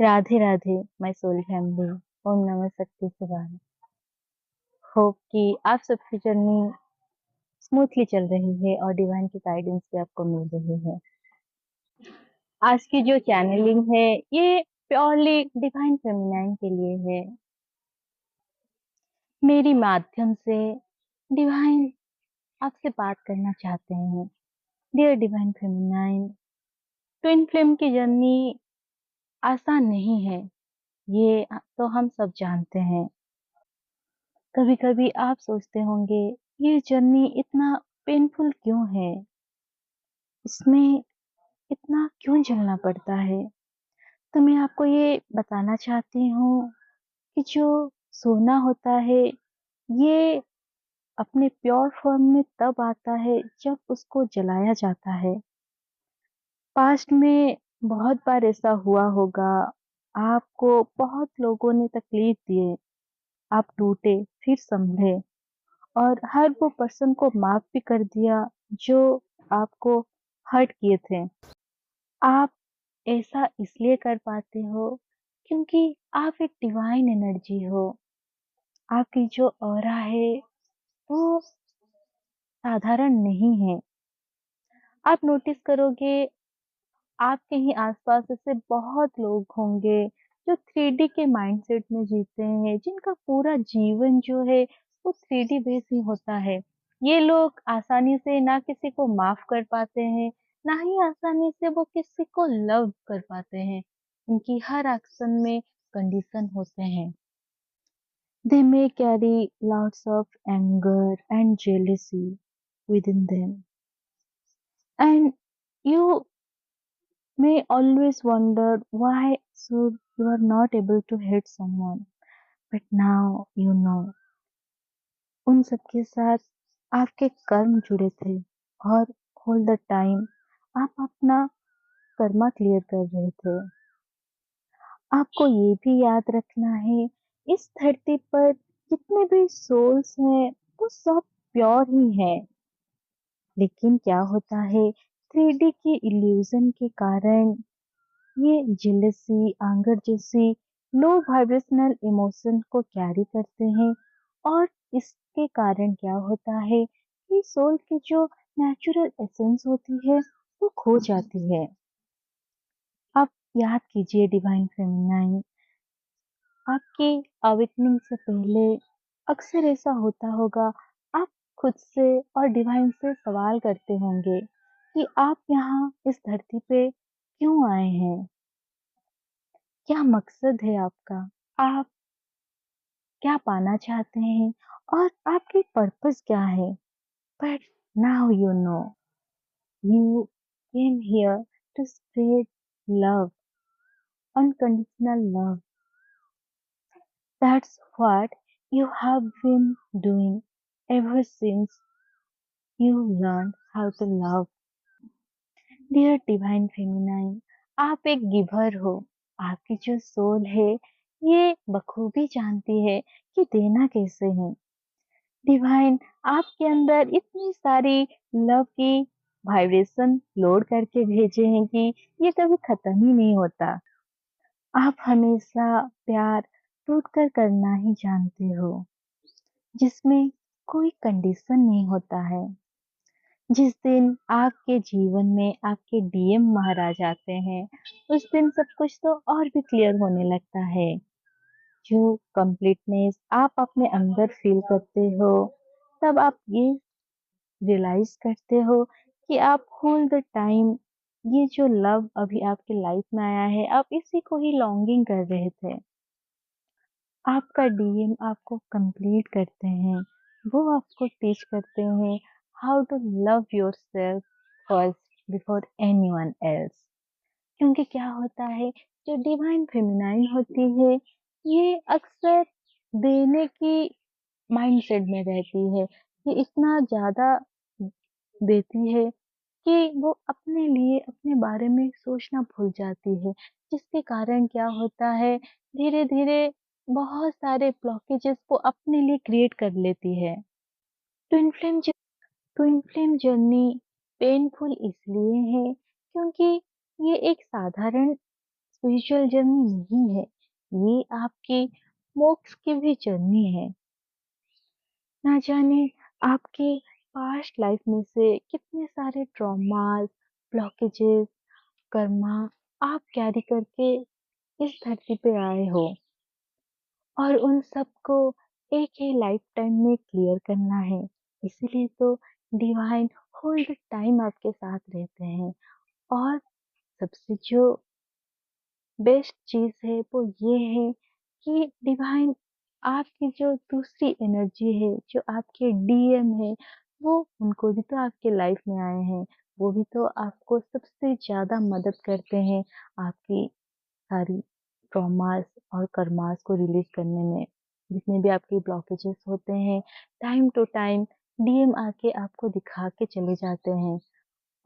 Radhe Radhe my soul family. ओम नमः शक्ति शिवाय। होप कि आप सबकी जर्नी स्मूथली चल रही है और डिवाइन की गाइडेंस भी आपको मिल रही है। आज की जो चैनलिंग है ये प्योरली डिवाइन फेमिनाइन के लिए है। मेरी माध्यम से डिवाइन आपसे बात करना चाहते हैं। Dear divine feminine, twin flame की जर्नी आसान नहीं है, ये तो हम सब जानते हैं। कभी कभी आप सोचते होंगे ये जर्नी इतना पेनफुल क्यों है, इसमें इतना क्यों झेलना पड़ता है। तो मैं आपको ये बताना चाहती हूँ कि जो सोना होता है ये अपने प्योर फॉर्म में तब आता है जब उसको जलाया जाता है। पास्ट में बहुत बार ऐसा हुआ होगा, आपको बहुत लोगों ने तकलीफ दिए, आप टूटे फिर संभले और हर वो पर्सन को माफ भी कर दिया जो आपको हर्ट किए थे। आप ऐसा इसलिए कर पाते हो क्योंकि आप एक डिवाइन एनर्जी हो। आपकी जो ऑरा है वो साधारण नहीं है। आप नोटिस करोगे आपके ही आसपास ऐसे बहुत लोग होंगे जो 3D के माइंडसेट में जीते हैं, जिनका पूरा जीवन जो है वो 3D बेस ही होता है। ये लोग आसानी से ना किसी को माफ कर पाते हैं, ना ही आसानी से वो किसी को लव कर पाते हैं। इनकी हर एक्शन में कंडीशन होते हैं। They may carry lots of anger and jealousy within them. And you may always wonder why so you are not able to hate someone. But now you know, उन सबके साथ आपके कर्म जुड़े थे और ऑल द टाइम आप अपना कर्मा क्लियर कर रहे थे। आपको ये भी याद रखना है, इस धरती पर जितने भी सोल्स हैं वो सब प्योर ही हैं। लेकिन क्या होता है, 3D की इल्यूजन के कारण ये जेलसी, एंगर जैसी लो वाइब्रेशनल इमोशन को कैरी करते हैं और इसके कारण क्या होता है कि सोल की जो नेचुरल एसेंस होती है वो खो जाती है। आप याद कीजिए डिवाइन फेमिनाइन, आपकी अवेकनिंग से पहले अक्सर ऐसा होता होगा, आप खुद से और डिवाइन से सवाल करते होंगे कि आप यहाँ इस धरती पे क्यों आए हैं, क्या मकसद है आपका, आप क्या पाना चाहते हैं और आपकी पर्पस क्या है। But now you know, you came here to spread love, unconditional love. That's what you have been doing ever since you learned how to love. Dear Divine Feminine, आप एक गिवर हो। आपकी जो सोल है ये बखूबी जानती है कि देना कैसे है। डिवाइन आपके अंदर इतनी सारी लव की वाइब्रेशन लोड करके भेजे हैं कि ये कभी खत्म ही नहीं होता। आप हमेशा प्यार टूट कर करना ही जानते हो, जिसमें कोई कंडीशन नहीं होता है। जिस दिन आपके जीवन में आपके डीएम महाराज आते हैं, उस दिन सब कुछ तो और भी क्लियर होने लगता है। जो कंप्लीटनेस आप अपने अंदर फील करते हो, तब आप ये रियलाइज करते हो कि आप होल द टाइम ये जो लव अभी आपकी लाइफ में आया है, आप इसी को ही लॉन्गिंग कर रहे थे। आपका डीएम आपको कंप्लीट करते हैं, वो आपको टीच करते हैं how to love yourself first before anyone else. क्योंकि क्या होता है, जो डिवाइन फेमिनाइन होती है ये अक्सर देने की माइंडसेट में रहती है। ये इतना ज्यादा देती है कि वो अपने लिए अपने बारे में सोचना भूल जाती है, जिसके कारण क्या होता है, धीरे धीरे बहुत सारे ब्लॉकेजेस वो अपने लिए क्रिएट कर लेती है। Twin flame twin flame journey painful इसलिए है क्योंकि ये एक साधारण स्पिरिचुअल जर्नी नहीं है, ये आपकी मोक्ष की भी जर्नी है। ना जाने आपके पास्ट लाइफ में से कितने सारे ट्रॉमास, ब्लॉकेजेस, कर्मा आप कैरी करके इस धरती पे आए हो और उन सबको एक ही लाइफ टाइम में क्लियर करना है। इसीलिए तो डिवाइन होल द टाइम आपके साथ रहते हैं। और सबसे जो बेस्ट चीज़ है वो ये है कि डिवाइन आपकी जो दूसरी एनर्जी है, जो आपके डीएम है, वो उनको भी तो आपके लाइफ में आए हैं। वो भी तो आपको सबसे ज़्यादा मदद करते हैं आपकी सारी ट्रॉमास और कर्मास को रिलीज़ करने में। जितने भी आपके ब्लॉकेजेस होते हैं, टाइम टू टाइम डीएम आके आपको दिखा के चले जाते हैं।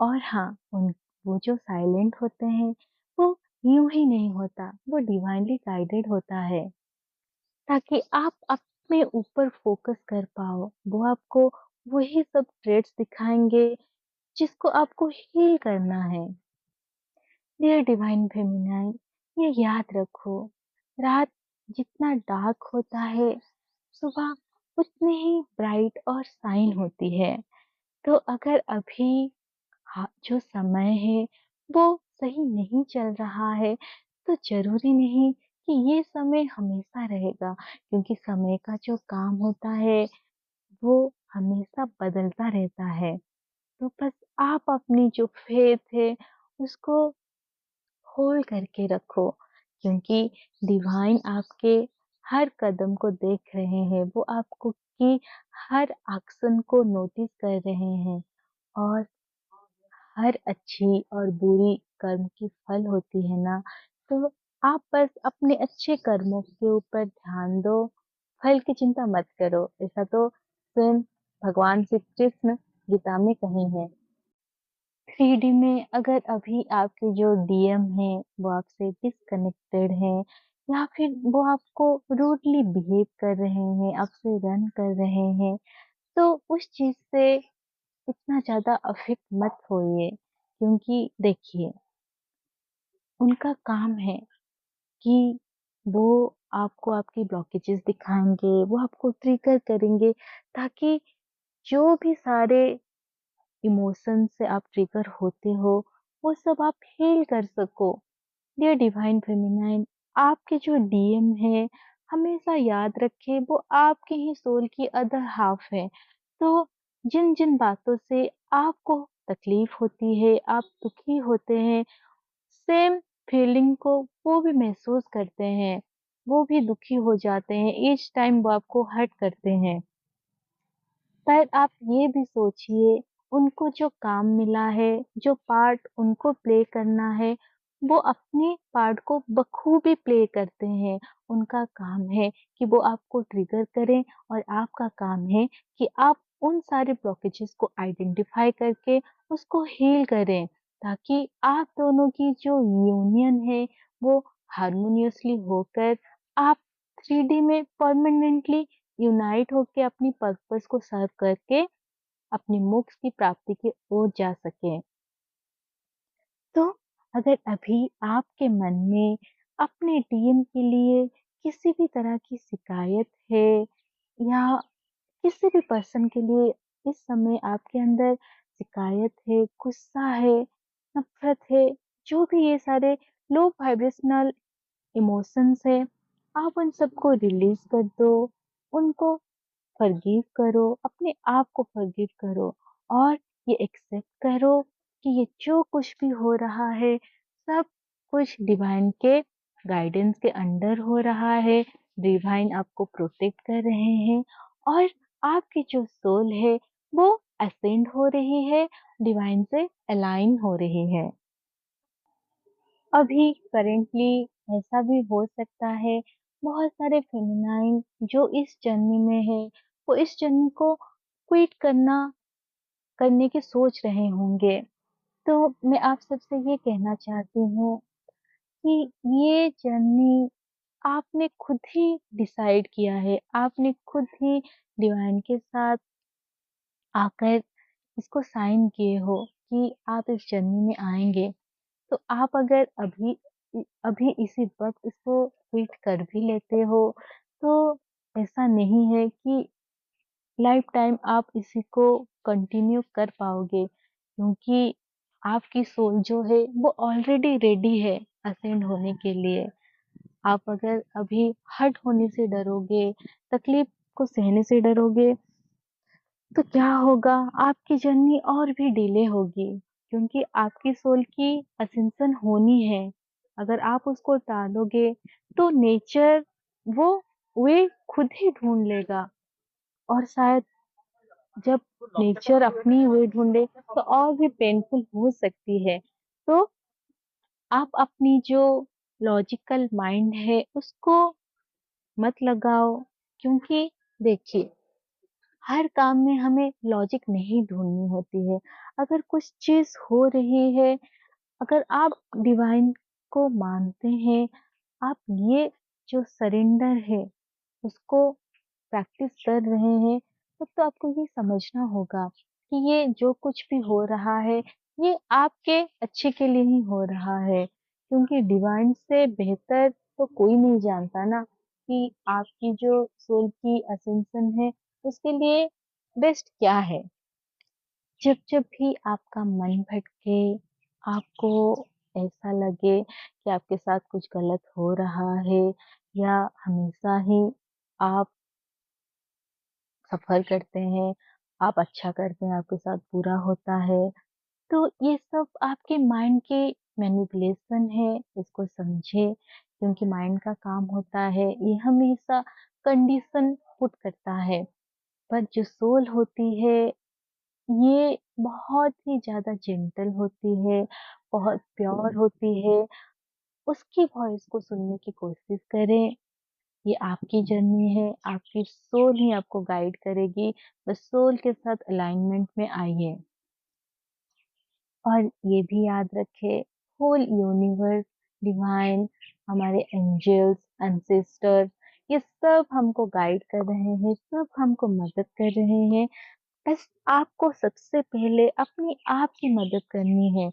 और हाँ, वो जो साइलेंट होते हैं, वो यूँ ही नहीं होता, वो डिवाइनली गाइडेड होता है, ताकि आप अपने ऊपर फोकस कर पाओ। वो आपको वही सब ट्रेड्स दिखाएँगे, जिसको आपको हील करना है। डियर डिवाइन फेमिनाइन, ये याद रखो, रात जितना डार्क होता है, सुबह उतनी ही ब्राइट और शाइन होती है। तो अगर अभी जो समय है वो सही नहीं चल रहा है, तो ज़रूरी नहीं कि ये समय हमेशा रहेगा, क्योंकि समय का जो काम होता है वो हमेशा बदलता रहता है। तो बस आप अपनी जो फेथ है उसको होल्ड करके रखो, क्योंकि डिवाइन आपके हर कदम को देख रहे हैं, वो आपको की हर एक्शन को नोटिस कर रहे हैं। और हर अच्छी और बुरी कर्म की फल होती है ना, तो आप बस अपने अच्छे कर्मों के ऊपर ध्यान दो, फल की चिंता मत करो। ऐसा तो स्वयं भगवान श्री कृष्ण गीता में कहे हैं। 3D में अगर अभी आपके जो डीएम हैं वो आपसे डिस्कनेक्टेड हैं, या फिर वो आपको रूडली बिहेव कर रहे हैं, आपसे रन कर रहे हैं, तो उस चीज़ से इतना ज़्यादा अफ़ेक्ट मत होइए, क्योंकि देखिए, उनका काम है कि वो आपको आपकी ब्लॉकेजेस दिखाएँगे, वो आपको ट्रिगर करेंगे, ताकि जो भी सारे इमोशन से आप ट्रिगर होते हो, वो सब आप हील कर सको। डियर डिवाइन फेमिनाइन, आपके जो डीएम है, हमेशा याद रखें वो आपके ही सोल की अदर हाफ है। तो जिन-जिन बातों से आपको तकलीफ होती है, आप दुखी होते हैं, सेम फीलिंग को वो भी महसूस करते हैं। वो भी दुखी हो जाते हैं, ईच टाइम वो आपको हर्ट करते हैं। पर आप ये भी सोचिए, उनको जो काम मिला है, जो पार्ट उनको प्ले करना है, वो अपने पार्ट को बखूबी प्ले करते हैं। उनका काम है कि वो आपको ट्रिगर करें, और आपका काम है कि आप उन सारे ब्लॉकेजेस को आइडेंटिफाई करके उसको हील करें, ताकि आप दोनों की जो यूनियन है, वो हार्मोनियसली होकर आप 3D में परमानेंटली यूनाइट होके अपनी पर्पस को सर्व करके अपनी मोक्ष की प्राप्ति की ओर जा सकें। तो अगर अभी आपके मन में अपने डीएम के लिए किसी भी तरह की शिकायत है, या किसी भी पर्सन के लिए इस समय आपके अंदर शिकायत है, गुस्सा है, नफ़रत है, जो भी ये सारे लो वाइब्रेशनल इमोशंस है, आप उन सबको रिलीज़ कर दो। उनको फॉरगिव करो, अपने आप को फॉरगिव करो, और ये एक्सेप्ट करो कि ये जो कुछ भी हो रहा है, सब कुछ डिवाइन के गाइडेंस के अंडर हो रहा है। डिवाइन आपको प्रोटेक्ट कर रहे हैं, और आपकी जो सोल है वो असेंड हो रही है, डिवाइन से अलाइन हो रही है। अभी करेंटली ऐसा भी हो सकता है, बहुत सारे फेमिनाइन जो इस जर्नी में है, वो इस जर्नी को क्विट करने की सोच रहे होंगे। तो मैं आप सबसे ये कहना चाहती हूँ कि ये जर्नी आपने खुद ही डिसाइड किया है, आपने खुद ही डिवाइन के साथ आकर इसको साइन किए हो कि आप इस जर्नी में आएँगे। तो आप अगर अभी अभी इसी वक़्त इसको क्विट कर भी लेते हो, तो ऐसा नहीं है कि लाइफ टाइम आप इसी को कंटिन्यू कर पाओगे, क्योंकि आपकी सोल जो है वो ऑलरेडी रेडी है असेंड होने के लिए। आप अगर अभी हर्ट होने से डरोगे, तकलीफ को सहने से डरोगे, तो क्या होगा, आपकी जर्नी और भी डिले होगी, क्योंकि आपकी सोल की असेंशन होनी है। अगर आप उसको टालोगे तो नेचर वो वे खुद ही ढूंढ लेगा, और शायद जब नेचर अपनी वे ढूंढे तो और भी पेनफुल हो सकती है। तो आप अपनी जो लॉजिकल माइंड है उसको मत लगाओ, क्योंकि देखिए, हर काम में हमें लॉजिक नहीं ढूंढनी होती है। अगर कुछ चीज हो रही है, अगर आप डिवाइन को मानते हैं, आप ये जो सरेंडर है उसको प्रैक्टिस कर रहे हैं, तब तो आपको ये समझना होगा कि ये जो कुछ भी हो रहा है, ये आपके अच्छे के लिए ही हो रहा है। क्योंकि डिवाइन से बेहतर तो कोई नहीं जानता ना, कि आपकी जो सोल की असेंशन है, उसके लिए बेस्ट क्या है। जब जब भी आपका मन भटके, आपको ऐसा लगे कि आपके साथ कुछ गलत हो रहा है, या हमेशा ही आप सफ़र करते हैं, आप अच्छा करते हैं, आपके साथ बुरा होता है, तो ये सब आपके माइंड के मैनिपुलेशन है, इसको समझे, क्योंकि माइंड का काम होता है, ये हमेशा कंडीशन पुट करता है। पर जो सोल होती है, ये बहुत ही ज़्यादा जेंटल होती है, बहुत प्योर होती है। उसकी वॉइस को सुनने की कोशिश करें। ये आपकी जर्नी है, आपकी सोल ही आपको गाइड करेगी, बस सोल के साथ अलाइनमेंट में आइए। और ये भी याद रखें, होल यूनिवर्स, डिवाइन, हमारे एंजल्स, एंसेस्टर्स, ये सब हमको गाइड कर रहे हैं, सब हमको मदद कर रहे हैं। बस आपको सबसे पहले अपनी आप की मदद करनी है।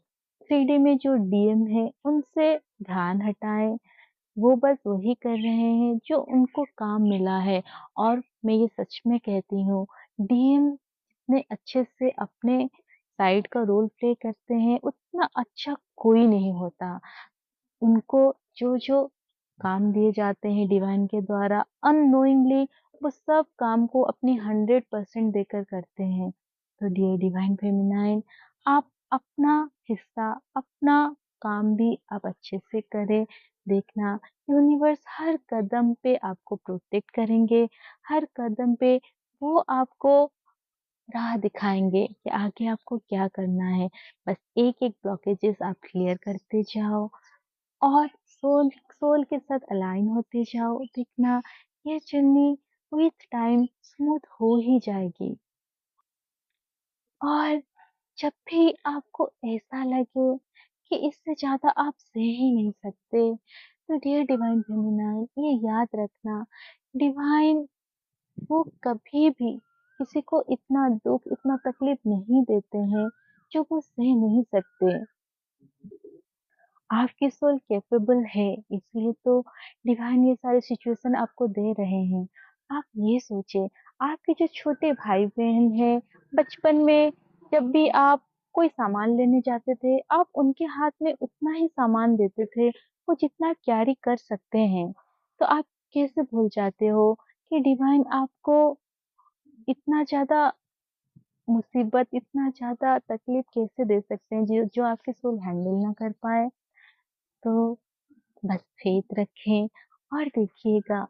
3D में जो डीएम है, उनसे ध्यान हटाएं। वो बस वही कर रहे हैं जो उनको काम मिला है, और मैं ये सच में कहती हूँ, डीएम जितने अच्छे से अपने साइड का रोल प्ले करते हैं, उतना अच्छा कोई नहीं होता। उनको जो काम दिए जाते हैं डिवाइन के द्वारा, अननोइंगली वो सब काम को अपनी 100% देकर करते हैं। तो डियर डिवाइन फेमिनाइन, आप अपना हिस्सा, अपना काम भी आप अच्छे से करें। देखना, यूनिवर्स हर कदम पे आपको प्रोटेक्ट करेंगे, हर कदम पे वो आपको राह दिखाएंगे कि आगे आपको क्या करना है। बस एक एक ब्लॉकेजेस आप क्लियर करते जाओ, और सोल सोल के साथ अलाइन होते जाओ। देखना, ये जर्नी विथ टाइम स्मूथ हो ही जाएगी। और जब भी आपको ऐसा लगे कि इससे ज्यादा आप सह ही नहीं सकते, तो डियर डिवाइन फेमिनाइन, ये याद रखना, डिवाइन वो कभी भी किसी को इतना दुख, इतना तकलीफ नहीं देते हैं जो वो सह नहीं सकते। आपकी सोल कैपेबल है, इसलिए तो डिवाइन ये सारी सिचुएशन आपको दे रहे हैं। आप ये सोचे, आपके जो छोटे भाई बहन हैं, बचपन में जब भी आप कोई सामान लेने जाते थे, आप उनके हाथ में उतना ही सामान देते थे, वो जितना कैरी कर सकते हैं। तो आप कैसे भूल जाते हो कि डिवाइन आपको इतना ज्यादा मुसीबत, इतना ज्यादा तकलीफ कैसे दे सकते हैं, जो जो आपकी सोल हैंडल ना कर पाए। तो बस फेथ रखें, और देखिएगा,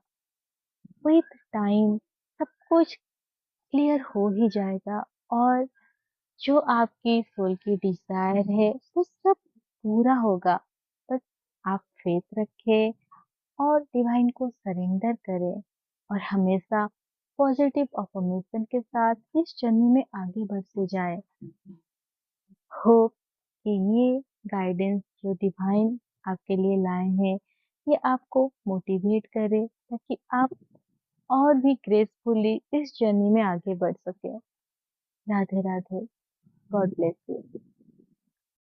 विथ टाइम सब कुछ क्लियर हो ही जाएगा, और जो आपकी सोल की डिजायर है वो सब पूरा होगा। बस आप फेथ रखें, और डिवाइन को सरेंडर करें, और हमेशा पॉजिटिव अफर्मेशन के साथ इस जर्नी में आगे बढ़ते जाए। होप कि ये गाइडेंस जो डिवाइन आपके लिए लाए हैं, ये आपको मोटिवेट करे, ताकि आप और भी ग्रेसफुली इस जर्नी में आगे बढ़ सके। Radhe Radhe. God bless you.